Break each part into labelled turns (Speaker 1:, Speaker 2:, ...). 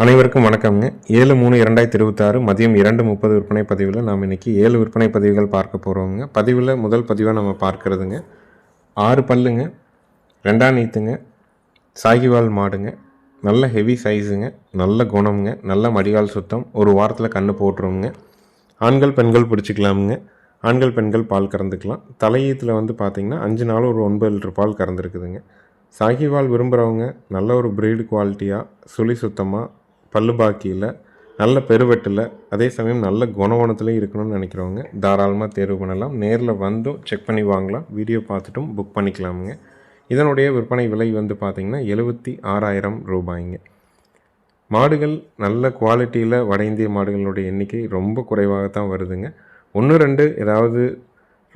Speaker 1: அனைவருக்கும் வணக்கம்ங்க. 7/3/2026 மதியம் 2:30 விற்பனை பதிவில் நாம் இன்றைக்கி 7 விற்பனை பதிவுகள் பார்க்க போகிறோங்க. பதிவில் முதல் பதிவாக நம்ம பார்க்குறதுங்க 6 பல்லுங்க, 2ஆம் நீத்துங்க, சாகிவால் மாடுங்க, நல்ல ஹெவி சைஸுங்க, நல்ல குணம்ங்க, நல்ல மடிகால் சுத்தம், ஒரு வாரத்தில் கன்று போட்டுருவோங்க. ஆண்கள் பெண்கள் பிடிச்சிக்கலாமுங்க. ஆண்கள் பெண்கள் பால் கறந்துக்கலாம். தலையீத்தில் வந்து பார்த்திங்கன்னா 5 நாள் ஒரு 9 லிட்டர் பால் கறந்துருக்குதுங்க. சாகிவால் விரும்புகிறவங்க நல்ல ஒரு ப்ரீடு குவாலிட்டியாக சுழி சுத்தமாக பல்லு பாக்கியில் நல்ல பெருவெட்டில் அதே சமயம் நல்ல குணவனத்துலேயும் இருக்கணும்னு நினைக்கிறவங்க தாராளமாக தேர்வு பண்ணலாம். நேரில் வந்தும் செக் பண்ணி வாங்கலாம். வீடியோ பார்த்துட்டும் புக் பண்ணிக்கலாமுங்க. இதனுடைய விற்பனை விலை வந்து பார்த்திங்கன்னா 76,000 ரூபாய்ங்க. மாடுகள் நல்ல குவாலிட்டியில் வட இந்திய மாடுகளுடைய எண்ணிக்கை ரொம்ப குறைவாகத்தான் வருதுங்க. 1-2 ஏதாவது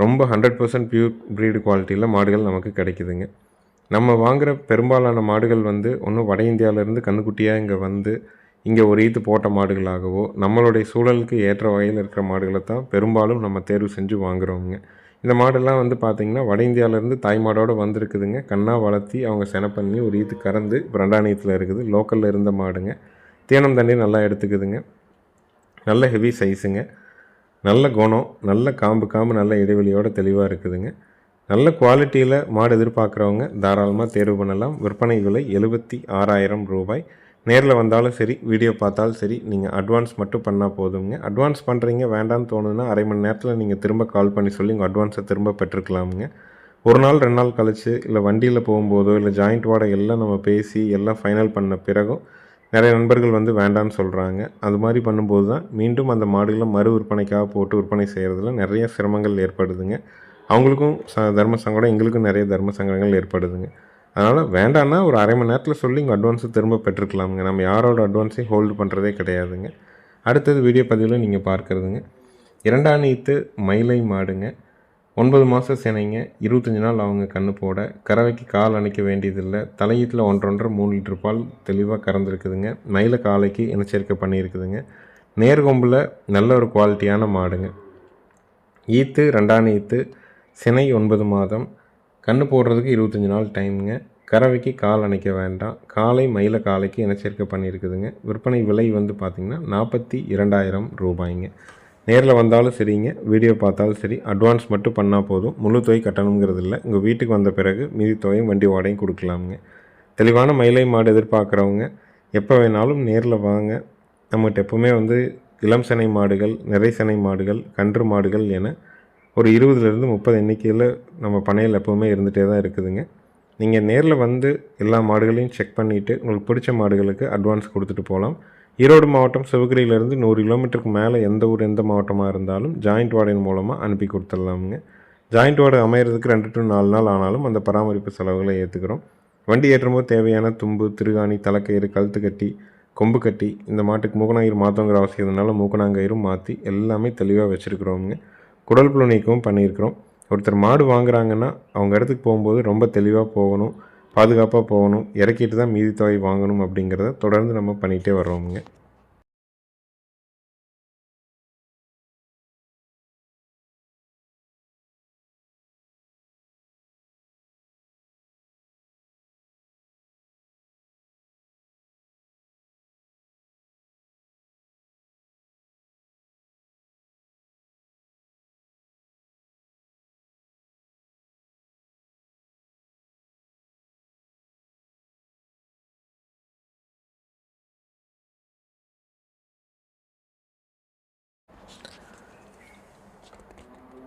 Speaker 1: ரொம்ப 100% பியூர் ப்ரீடு குவாலிட்டியில் மாடுகள் நமக்கு கிடைக்குதுங்க. நம்ம வாங்குகிற பெரும்பாலான மாடுகள் வந்து ஒன்றும் வட இந்தியாவிலேருந்து கன்றுக்குட்டியாக இங்கே வந்து இங்கே ஒரு ஈத்து போட்ட மாடுகளாகவோ நம்மளுடைய சூழலுக்கு ஏற்ற வகையில் இருக்கிற மாடுகளை தான் பெரும்பாலும் நம்ம தேர்வு செஞ்சு வாங்குகிறோங்க. இந்த மாடெல்லாம் வந்து பார்த்திங்கன்னா வட இந்தியாவிலேருந்து தாய் மாடோடு வந்திருக்குதுங்க. கண்ணா வளர்த்தி அவங்க செனை பண்ணி ஒரு ஈத்து கறந்து இப்போ 2ஆம் நீத்தில் இருக்குது. லோக்கலில் இருந்த மாடுங்க. தீனம் தண்ணி நல்லா எடுத்துக்குதுங்க. நல்ல ஹெவி சைஸுங்க, நல்ல குணம், நல்ல காம்பு நல்ல இடைவெளியோடு தெளிவாக இருக்குதுங்க. நல்ல குவாலிட்டியில் மாடு எதிர்பார்க்குறவங்க தாராளமாக தேர்வு பண்ணலாம். விற்பனை விலை 76,000 ரூபாய். நேரில் வந்தாலும் சரி, வீடியோ பார்த்தாலும் சரி, நீங்கள் அட்வான்ஸ் மட்டும் பண்ணால் போதுங்க. அட்வான்ஸ் பண்ணுறீங்க வேண்டான்னு தோணுதுன்னா அரை மணி நேரத்தில் நீங்கள் திரும்ப கால் பண்ணி சொல்லி உங்கள் அட்வான்ஸை திரும்ப பெற்றுக்கலாமுங்க. ஒரு நாள் 2 நாள் கழித்து இல்லை வண்டியில் போகும்போதோ இல்லை ஜாயிண்ட் வாடகை எல்லாம் நம்ம பேசி எல்லாம் ஃபைனல் பண்ண பிறகும் நிறைய நண்பர்கள் வந்து வேண்டான்னு சொல்கிறாங்க. அது மாதிரி பண்ணும்போது தான் மீண்டும் அந்த மாடுகளை மறு விற்பனைக்காக போட்டு விற்பனை செய்கிறதுல நிறைய சிரமங்கள் ஏற்படுதுங்க. அவங்களுக்கும் தர்ம சங்கடம், எங்களுக்கும் நிறைய தர்ம சங்கடங்கள் ஏற்படுதுங்க. அதனால் வேண்டான்னா ஒரு அரை மணி நேரத்தில் சொல்லி உங்கள் அட்வான்ஸை திரும்ப பெற்றுக்கலாமுங்க. நம்ம யாரோட அட்வான்ஸையும் ஹோல்டு பண்ணுறதே கிடையாதுங்க. அடுத்தது வீடியோ பதிவில் நீங்கள் பார்க்குறதுங்க 2ஆம் நீத்து மயிலை மாடுங்க. 9 மாத சினைங்க. 25 நாள் அவங்க கன்று போட. கறவைக்கு கால் அணைக்க வேண்டியதில்லை. தலையீத்தில் 1.5-3 லிட்டர் பால் தெளிவாக கறந்துருக்குதுங்க. மயில காலைக்கு இனச்சேர்க்கை பண்ணியிருக்குதுங்க. நேர்கொம்பில் நல்ல ஒரு குவாலிட்டியான மாடுங்க. ஈத்து 2ஆம் நீத்து, சினை 9 மாதம், கன்று போடுறதுக்கு 25 நாள் டைமுங்க. கறவைக்கு கால் அணைக்க வேண்டாம். காலை மயில காலைக்கு இனச்சேர்க்கை பண்ணியிருக்குதுங்க. விற்பனை விலை வந்து பார்த்திங்கன்னா 42,000 ரூபாய்ங்க. நேரில் வந்தாலும் சரிங்க, வீடியோ பார்த்தாலும் சரி, அட்வான்ஸ் மட்டும் பண்ணால் போதும். முழு தொகை கட்டணுங்கிறது இல்லை. உங்கள் வீட்டுக்கு வந்த பிறகு மீதி தொகையும் வண்டி வாடகையும் கொடுக்கலாமுங்க. தெளிவான மயிலை மாடு எதிர்பார்க்குறவங்க எப்போ வேணாலும் நேரில் வாங்க. நம்மகிட்ட எப்போவுமே வந்து இளம் சினை மாடுகள், நிறை சினை மாடுகள், கன்று மாடுகள் என ஒரு 20-30 எண்ணிக்கையில் நம்ம பண்ணையில் எப்போவுமே இருந்துகிட்டே தான் இருக்குதுங்க. நீங்கள் நேரில் வந்து எல்லா மாடுகளையும் செக் பண்ணிவிட்டு உங்களுக்கு பிடிச்ச மாடுகளுக்கு அட்வான்ஸ் கொடுத்துட்டு போகலாம். ஈரோடு மாவட்டம் சிவகிரியிலேருந்து 100 கிலோமீட்டருக்கு மேலே எந்த ஊர் எந்த மாவட்டமாக இருந்தாலும் ஜாயிண்ட் வாடகை மூலமாக அனுப்பி கொடுத்துடலாமுங்க. ஜாயிண்ட் வாடகை அமைகிறதுக்கு 2 to 4 நாள் ஆனாலும் அந்த பராமரிப்பு செலவுகளை ஏற்றுக்கிறோம். வண்டி ஏற்றும்போது தேவையான தும்பு, திருகாணி, தலைக்கயிறு, கழுத்து கட்டி, கொம்பு கட்டி, இந்த மாட்டுக்கு மூக்கணாங்கயிறு மாற்றங்கிற அவசியம் இருந்தனால மூக்கணாங்கயிறும் மாற்றி எல்லாமே தெளிவாக வச்சுருக்குறோங்க. குடல் புழு நீக்கமும் பண்ணியிருக்கிறோம். ஒருத்தர் மாடு வாங்குறாங்கன்னா அவங்க இடத்துக்கு போகும்போது ரொம்ப தெளிவாக போகணும், பாதுகாப்பாக போகணும், இறக்கிட்டு தான் மீதி தொகை வாங்கணும் அப்படிங்கிறத தொடர்ந்து நம்ம பண்ணிகிட்டே வர்றோமுங்க.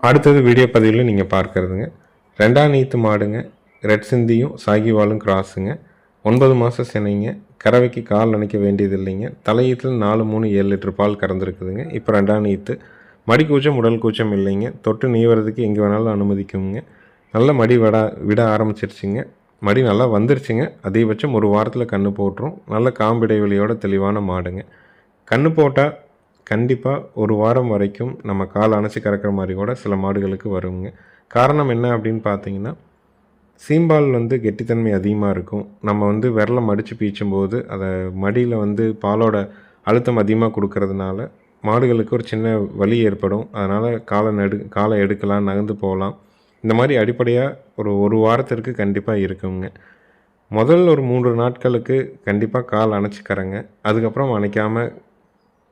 Speaker 1: அடுத்தது வீடியோ பதிவில் நீங்கள் பார்க்குறதுங்க 2ஆம் நீத்து மாடுங்க. ரெட் சிந்தியும் சாகிவாலும் கிராஸுங்க. 9 மாத சினைங்க. கறவைக்கு கால் நினைக்க வேண்டியது இல்லைங்க. தலையீத்தில் 4-3-7 லிட்டர் பால் கறந்துருக்குதுங்க. இப்போ 2ஆம் நீத்து. மடி கூச்சம் உடல் கூச்சம் இல்லைங்க. தொட்டு நீவறதுக்கு எங்கே வேணாலும் அனுமதிக்குங்க. நல்ல மடி விட ஆரம்பிச்சிருச்சுங்க. மடி நல்லா வந்துருச்சுங்க. அதிகபட்சம் ஒரு வாரத்தில் கன்று போட்டுரும். நல்ல காம்பு இடைவெளியோட தெளிவான மாடுங்க. கன்று போட்டால் கண்டிப்பாக ஒரு வாரம் வரைக்கும் நம்ம கால் அணைச்சி கறக்கிற மாதிரி கூட சில மாடுகளுக்கு வருங்க. காரணம் என்ன அப்படின்னு பார்த்தீங்கன்னா, சீம்பால் வந்து கெட்டித்தன்மை அதிகமாக இருக்கும். நம்ம வந்து விரலை மடித்து பீச்சும்போது அதை மடியில் வந்து பாலோட அழுத்தம் அதிகமாக கொடுக்கறதுனால மாடுகளுக்கு ஒரு சின்ன வலி ஏற்படும். அதனால் காலை எடுக்கலாம், நகர்ந்து போகலாம். இந்த மாதிரி அடிப்படையாக ஒரு வாரத்திற்கு கண்டிப்பாக இருக்குங்க. முதல் ஒரு 3 நாட்களுக்கு கண்டிப்பாக கால் அணைச்சிக்கறங்க. அதுக்கப்புறம் அணைக்காமல்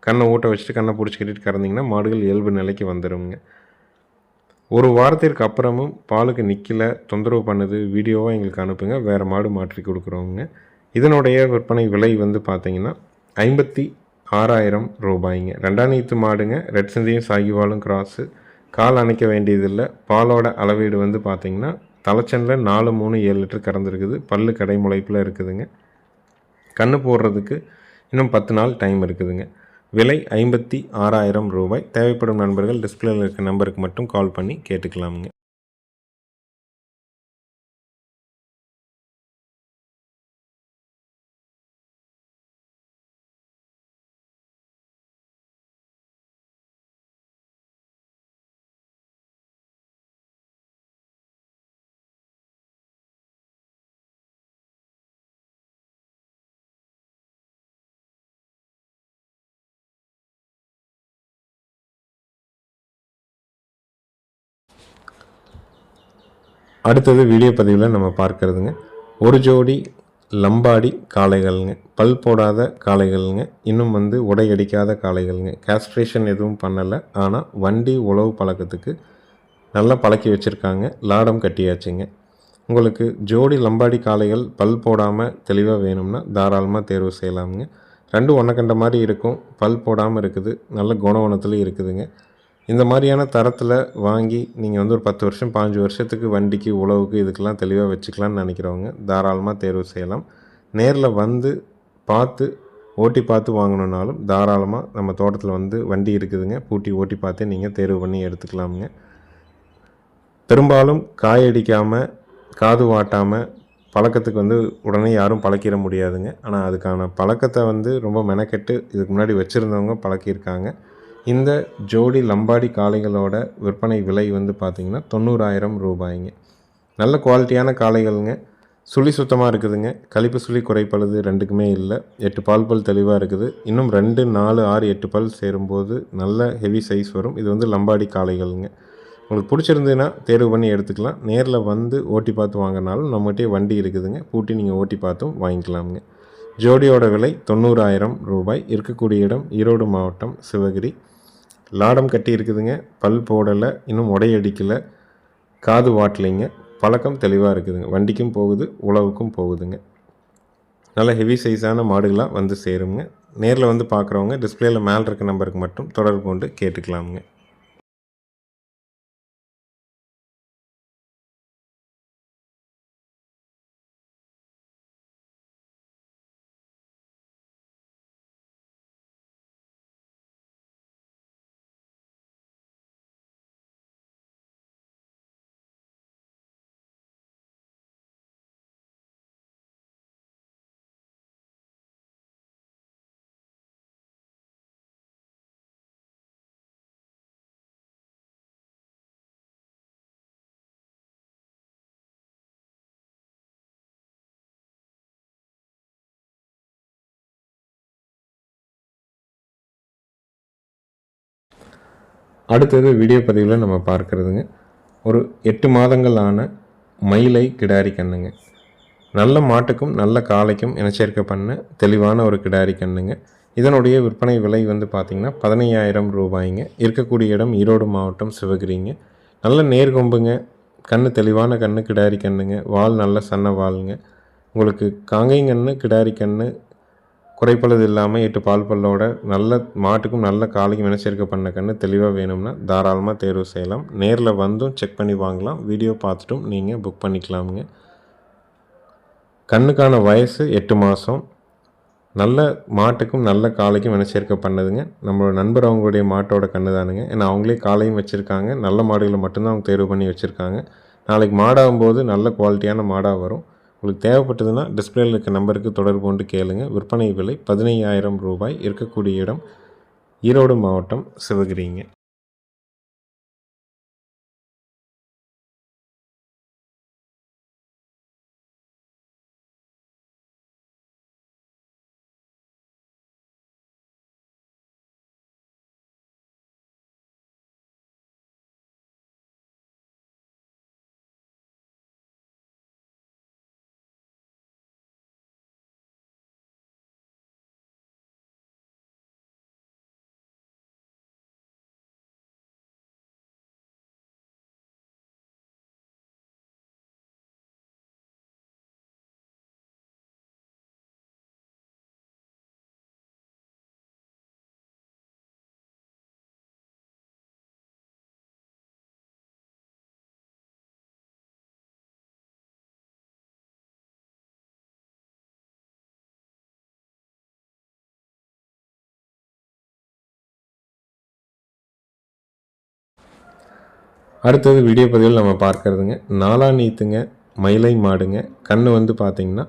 Speaker 1: கண்ணை ஊட்ட வச்சுட்டு கண்ணை பிடிச்சிக்கிட்டு கறந்தீங்கன்னா மாடுகள் இயல்பு நிலைக்கு வந்துடுங்க. ஒரு வாரத்திற்கு அப்புறமும் பாலுக்கு நிற்கல, தொந்தரவு பண்ணுது, வீடியோவாக எங்களுக்கு அனுப்புங்க, வேறு மாடு மாற்றி கொடுக்குறோங்க. இதனுடைய விற்பனை விலை வந்து பார்த்திங்கன்னா 56,000 ரூபாய்ங்க. 2ஆம் நீத்து மாடுங்க, ரெட் சிந்தியும் சாகிவாலும் கிராஸு, கால் அணைக்க வேண்டியதில்லை. பாலோட அளவீடு வந்து பார்த்திங்கன்னா தலைச்சனில் 4, 3, 7 லிட்டர் கறந்துருக்குது. பல்லு கடை முளைப்பில் இருக்குதுங்க. கன்று போடுறதுக்கு இன்னும் 10 நாள் டைம் இருக்குதுங்க. விலை 56,000 ரூபாய். தேவைப்படும் நண்பர்கள் டிஸ்பிளேயில் இருக்க நம்பருக்கு மட்டும் கால் பண்ணி கேட்டுக்கலாமுங்க. அடுத்தது வீடியோ பதிவில் நம்ம பார்க்குறதுங்க ஒரு ஜோடி லம்பாடி காளைகள்ங்க, பல் போடாத காளைகள்ங்க, இன்னும் வந்து உடையடிக்காத காளைகள்ங்க. கேஸ்ட்ரேஷன் எதுவும் பண்ணலை, ஆனால் வண்டி உழவு பழக்கத்துக்கு நல்லா பழக்கி வச்சுருக்காங்க. லாடம் கட்டியாச்சுங்க. உங்களுக்கு ஜோடி லம்பாடி காளைகள் பல் போடாமல் தெளிவாக வேணும்னா தாராளமாக தேர்வு செய்யலாமுங்க. ரெண்டும் ஒன்றை கண்ட மாதிரி இருக்கும், பல் போடாமல் இருக்குது, நல்ல குணவனத்துலேயும் இருக்குதுங்க. இந்த மாதிரியான தரத்தில் வாங்கி நீங்கள் வந்து ஒரு 10 வருஷம் 15 வருஷத்துக்கு வண்டிக்கு உழவுக்கு இதுக்கெல்லாம் தெளிவாக வச்சுக்கலான்னு நினைக்கிறவங்க தாராளமாக தேர்வு செய்யலாம். நேரில் வந்து பார்த்து ஓட்டி பார்த்து வாங்கணுன்னாலும் தாராளமாக நம்ம தோட்டத்தில் வந்து வண்டி இருக்குதுங்க, பூட்டி ஓட்டி பார்த்தே நீங்கள் தேர்வு பண்ணி எடுத்துக்கலாமுங்க. பெரும்பாலும் காயடிக்காமல் காது வாட்டாமல் பழக்கத்துக்கு வந்து உடனே யாரும் பழக்கிட முடியாதுங்க. ஆனால் அதுக்கான பழக்கத்தை வந்து ரொம்ப மெனக்கெட்டு இதுக்கு முன்னாடி வச்சுருந்தவங்க பழக்கியிருக்காங்க. இந்த ஜோடி லம்பாடி காளைகளோட விற்பனை விலை வந்து பார்த்திங்கன்னா 90,000 ரூபாய்ங்க. நல்ல குவாலிட்டியான காளைகள்ங்க. சுழி சுத்தமாக இருக்குதுங்க. கழிப்பு சுழி குறைப்பழுது ரெண்டுக்குமே இல்லை. 8 பல் தெளிவாக இருக்குது. இன்னும் 2, 4, 6, 8 பல் சேரும்போது நல்ல ஹெவி சைஸ் வரும். இது வந்து லம்பாடி காளைகள்ங்க. உங்களுக்கு பிடிச்சிருந்ததுன்னா தேர்வு பண்ணி எடுத்துக்கலாம். நேரில் வந்து ஓட்டி பார்த்து வாங்கினாலும் நம்மகிட்டே வண்டி இருக்குதுங்க, பூட்டி நீங்கள் ஓட்டி பார்த்தும் வாங்கிக்கலாமுங்க. ஜோடியோட விலை 90,000 ரூபாய். இருக்கக்கூடிய இடம் ஈரோடு மாவட்டம் சிவகிரி. லாடம் கட்டி இருக்குதுங்க, பல் போடலை, இன்னும் உடையடிக்கலை, காது வாட்டலைங்க, பழக்கம் தெளிவாக இருக்குதுங்க. வண்டிக்கும் போகுது, உழவுக்கும் போகுதுங்க. நல்ல ஹெவி சைஸான மாடுகளாக வந்து சேருங்க. நேரில் வந்து பார்க்குறவங்க டிஸ்பிளேயில் மேலே இருக்க நம்பருக்கு மட்டும் தொடர்பு கொண்டு கேட்டுக்கலாமுங்க. அடுத்தது வீடியோ பதிவில் நம்ம பார்க்குறதுங்க ஒரு 8 மாதங்கள் ஆன மயிலை கிடாரி கண்ணுங்க. நல்ல மாட்டுக்கும் நல்ல காளைக்கும் இனச்சேர்க்கை பண்ண தெளிவான ஒரு கிடாரி கண்ணுங்க. இதனுடைய விற்பனை விலை வந்து பார்த்திங்கன்னா 15,000 ரூபாய்ங்க. இருக்கக்கூடிய இடம் ஈரோடு மாவட்டம் சிவகிரிங்க. நல்ல நேர்கொம்புங்க, கண்ணு தெளிவான கண்ணு, கிடாரி கண்ணுங்க. வால் நல்ல சன்ன வாளுங்க. உங்களுக்கு காங்கைங்கன்று கிடாரி கண்ணு குறைப்பழுது இல்லாமல் 8 பால் பல்லோட நல்ல மாட்டுக்கும் நல்ல காளைக்கும் இனச்சேர்க்கை பண்ண கன்று தெளிவாக வேணும்னா தாராளமாக தேர்வு செய்யலாம். நேரில் வந்தும் செக் பண்ணி வாங்கலாம், வீடியோ பார்த்துட்டும் நீங்கள் புக் பண்ணிக்கலாமுங்க. கண்ணுக்கான வயசு 8 மாதம். நல்ல மாட்டுக்கும் நல்ல காளைக்கும் இனச்சேர்க்கை பண்ணதுங்க. நம்மளோட நண்பர் அவங்களுடைய மாட்டோட கன்று தானுங்க. ஏன்னா அவங்களே காளையும் வச்சுருக்காங்க, நல்ல மாடுகளை மட்டும்தான் அவங்க தேர்வு பண்ணி வச்சுருக்காங்க. நாளைக்கு மாடாகும்போது நல்ல குவாலிட்டியான மாடாக வரும். உங்களுக்கு தேவைப்பட்டதுன்னா டிஸ்பிளேயில் இருக்க நம்பருக்கு தொடர்பு கொண்டு கேளுங்க. விற்பனை விலை 15,000 ரூபாய். இருக்கக்கூடிய இடம் ஈரோடு மாவட்டம் சிவகிரிங்க. அடுத்தது வீடியோ பதிவில் நம்ம பார்க்குறதுங்க 4ஆம் நீத்துங்க மயிலை மாடுங்க. கன்று வந்து பார்த்திங்கன்னா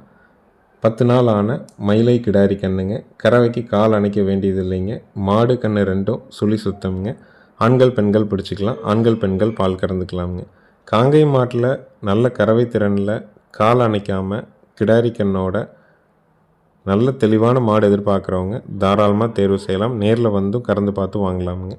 Speaker 1: 10 நாள் ஆன மயிலை கிடாரி கண்ணுங்க. கறவைக்கு கால் அணைக்க வேண்டியது இல்லைங்க. மாடு கன்று ரெண்டும் சுழி சுத்தம்ங்க. ஆண்கள் பெண்கள் பிடிச்சிக்கலாம். ஆண்கள் பெண்கள் பால் கறந்துக்கலாமுங்க. காங்கை மாட்டில் நல்ல கறவை திறனில் கால் அணைக்காமல் கிடாரி கண்ணோட நல்ல தெளிவான மாடு எதிர்பார்க்குறவங்க தாராளமாக தேர்வு செய்யலாம். நேரில் வந்தும் கறந்து பார்த்து வாங்கலாமுங்க.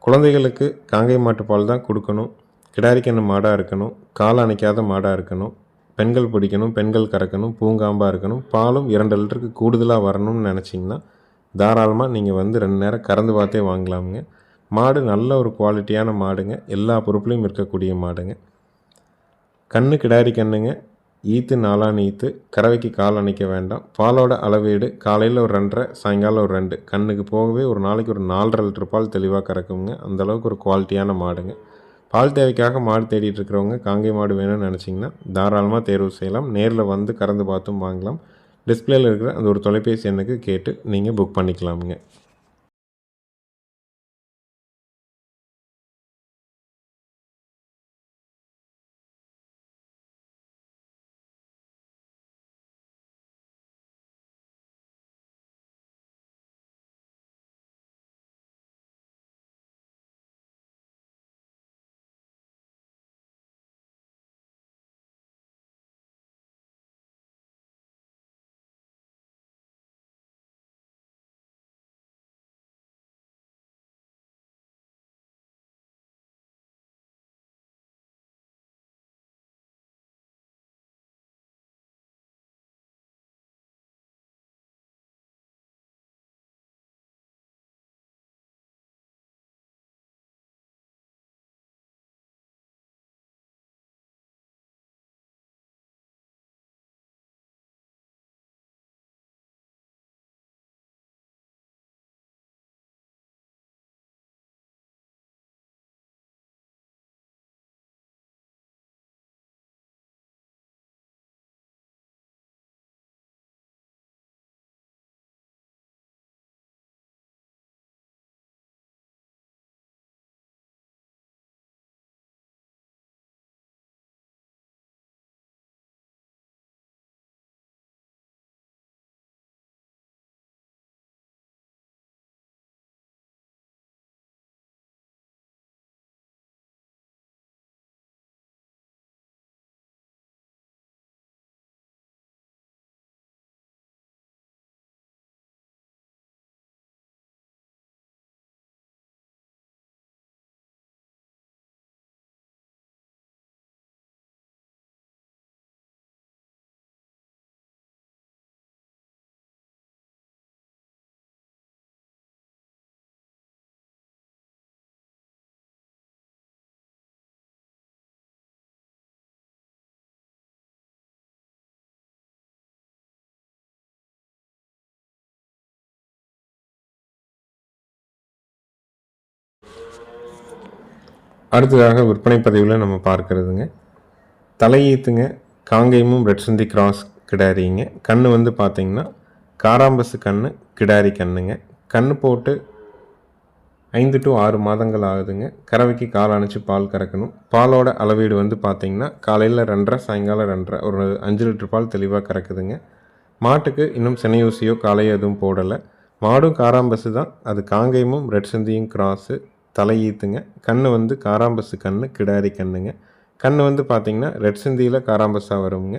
Speaker 1: குழந்தைகளுக்கு காங்கை மாட்டு பால் தான் கொடுக்கணும். கிடாரி கன்று மாடாக இருக்கணும். கால் அணைக்காத மாடாக இருக்கணும். பெண்கள் பிடிக்கணும், பெண்கள் கறக்கணும், பூங்காம்பாக இருக்கணும். பாலும் 2 லிட்டருக்கு கூடுதலாக வரணும்னு நினச்சிங்கன்னா தாராளமாக நீங்கள் வந்து 2 நேரம் கறந்து பார்த்தே வாங்கலாமுங்க. மாடு நல்ல ஒரு குவாலிட்டியான மாடுங்க. எல்லா பொறுப்புலையும் இருக்கக்கூடிய மாடுங்க. கன்று கிடாரி கண்ணுங்க. ஈத்து 4ஆம் ஈத்து. கறவைக்கு கால் அணைக்க வேண்டாம். பாலோட அளவீடு காலையில் ஒரு 2.5, சாயங்காலம் ஒரு 2. கண்ணுக்கு போகவே ஒரு நாளைக்கு ஒரு 4.5 லிட்டர் பால் தெளிவாக கறக்குங்க. அந்தளவுக்கு ஒரு குவாலிட்டியான மாடுங்க. பால் தேவைக்காக மாடு தேடிட்டு இருக்கிறவங்க காங்கை மாடு வேணும்னு நினச்சிங்கன்னா தாராளமாக தேர்வு செய்யலாம். நேரில் வந்து கறந்து பார்த்தும் வாங்கலாம். டிஸ்பிளேயில் இருக்கிற அந்த ஒரு தொலைபேசி எண்ணுக்கு கேட்டு நீங்கள் புக் பண்ணிக்கலாமுங்க. அடுத்ததாக விற்பனை பதிவில் நம்ம பார்க்குறதுங்க தலையீத்துங்க. காங்கேயமும் ரெட் சிந்தி கிராஸ் கிடாரிங்க. கன்று வந்து பார்த்திங்கன்னா காராம்பசு கன்று கிடாரி கண்ணுங்க. கன்று போட்டு 5 to 6 மாதங்கள் ஆகுதுங்க. கறவைக்கு கால் அணைச்சி பால் கறக்கணும். பாலோட அளவீடு வந்து பார்த்திங்கன்னா காலையில் 2.5, சாயங்காலம் 2.5, ஒரு 5 லிட்டர் பால் தெளிவாக கறக்குதுங்க. மாட்டுக்கு இன்னும் செனையூசியோ காலையோ எதுவும் போடலை. மாடும் காராம்பசு தான். அது காங்கேயமும் ரெட் சிந்தியும் கிராஸு. தலையீத்துங்க. கன்று வந்து காராம்பசு கன்று கிடாரி கண்ணுங்க. கன்று வந்து பார்த்திங்கன்னா ரெட் சிந்தியில் காராம்பஸாக வருங்க.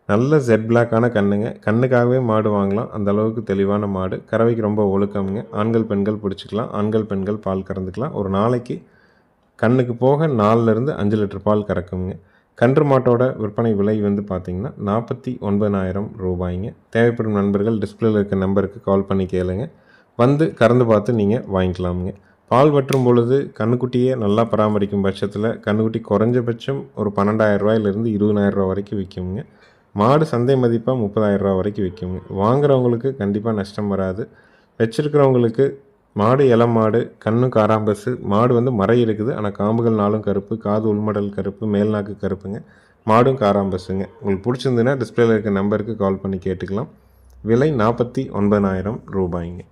Speaker 1: நல்ல ஜெட் பிளாக்கான கண்ணுங்க. கண்ணுக்காகவே மாடு வாங்கலாம். அந்த அளவுக்கு தெளிவான மாடு. கறவைக்கு ரொம்ப ஒழுக்கமுங்க. ஆண்கள் பெண்கள் பிடிச்சிக்கலாம். ஆண்கள் பெண்கள் பால் கறந்துக்கலாம். ஒரு நாளைக்கு கண்ணுக்கு போக 4லேருந்து 5 லிட்டர் பால் கறக்குங்க. கன்று மாட்டோட விற்பனை விலை வந்து பார்த்திங்கன்னா 49,000 ரூபாய்ங்க. தேவைப்படும் நண்பர்கள் டிஸ்பிளேயில் இருக்க நம்பருக்கு கால் பண்ணி கேளுங்க. வந்து கறந்து பார்த்து நீங்கள் வாங்கிக்கலாமுங்க. பால் வற்றும் பொழுது கன்றுக்குட்டியை நல்லா பராமரிக்கும் பட்சத்தில் கன்றுக்குட்டி குறைஞ்சபட்சம் ஒரு 12,000 ரூபாயிலிருந்து 20,000 ரூபா வரைக்கும் விற்குங்க. மாடு சந்தை மதிப்பாக 30,000 ரூபா வரைக்கும் விற்குங்க. வாங்குறவங்களுக்கு கண்டிப்பாக நஷ்டம் வராது. வச்சுருக்கிறவங்களுக்கு மாடு இளம் மாடு, கண்ணு காராம்பசு, மாடு வந்து மறை இருக்குது. ஆனால் காம்புகள் நாளும் கருப்பு, காது உள்மடல் கருப்பு, மேல்நாக்கு கருப்புங்க. மாடும் காராம்பசுங்க. உங்களுக்கு பிடிச்சிருந்துன்னா டிஸ்பிளேயில் இருக்க நம்பருக்கு கால் பண்ணி கேட்டுக்கலாம். விலை 49,000 ரூபாய்ங்க.